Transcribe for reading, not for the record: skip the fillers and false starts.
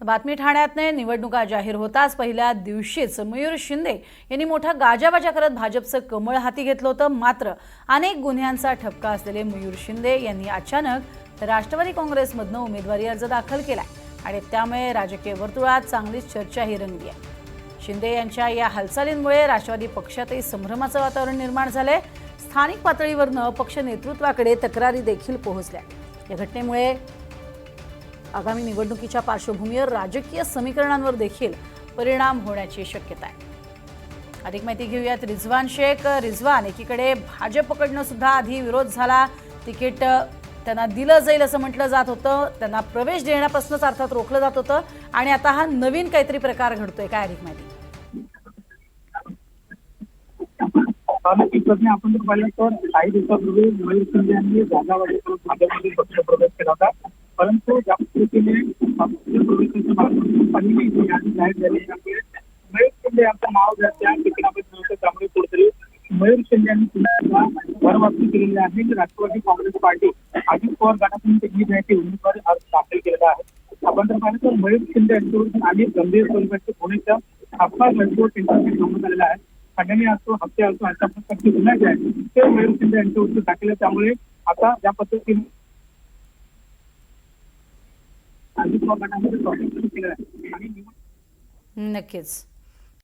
तर बातमी ठाण्यातने निवडणुका जाहीर होताच पहिल्या दिवशीच मयूर शिंदे यांनी मोठा गाजावाजा करत भाजपचं कमळ हाती घेतलं होतं। मात्र अनेक गुन्ह्यांचा ठपका असलेले मयूर शिंदे यांनी अचानक राष्ट्रवादी काँग्रेसमधनं उमेदवारी अर्ज दाखल केलाय आणि त्यामुळे राजकीय वर्तुळात चांगलीच चर्चाही रंगली आहे। शिंदे यांच्या या हालचालींमुळे राष्ट्रवादी पक्षातही संभ्रमाचं वातावरण निर्माण झालंय। स्थानिक पातळीवरनं पक्ष नेतृत्वाकडे तक्रारी देखील पोहोचल्या। या घटनेमुळे आगामी निवडणुकीच्या पार्श्वभूमीवर राजकीय समीकरणांवर देखील परिणाम होण्याची शक्यता आहे। अधिक माहिती घेऊयात रिजवान शेख। रिजवान, एकीकडे भाजपकडनं सुद्धा आधी विरोध झाला, तिकीट त्यांना दिलं जाईल असं म्हटलं जात होतं, त्यांना प्रवेश देण्यापासूनच अर्थात रोखलं जात होतं आणि आता हा नवीन काहीतरी प्रकार घडतोय, काय अधिक माहिती? आपण जर पाहिलं तर काही दिवसापूर्वी मयूर शिंदे यांनी जागावाजी करून भाजपमध्ये पक्ष प्रवेश केला होता, परंतु ज्या पद्धतीने प्रवेशाच्या बाबतीत पहिली यादी जाहीर झाली त्यामुळे मयूर शिंदे यांचं नाव त्या तिकिटामध्ये नव्हतं, त्यामुळे कुठेतरी मयूर शिंदे यांनी पुन्हा भरवापसी केलेली आहे की राष्ट्रवादी काँग्रेस पार्टी अजित पवार गटातून त्यांनी उमेदवारी अर्ज दाखल केलेला आहे। आपण जर पाहिलं तर मयूर शिंदे यांच्यावर अनेक गंभीर स्वरूपाचे गुन्ह्याच्या अपघात त्यांच्यासाठी सांगण्यात आलेला आहे। खंडणी असो, हत्या असो, अशा प्रकारचे गुन्हे जे आहेत ते मयूर शिंदे यांच्यावर दाखल आहे। त्यामुळे आता ज्या पद्धतीने अजित पवार गटामध्ये केलं आहे आणि नक्कीच।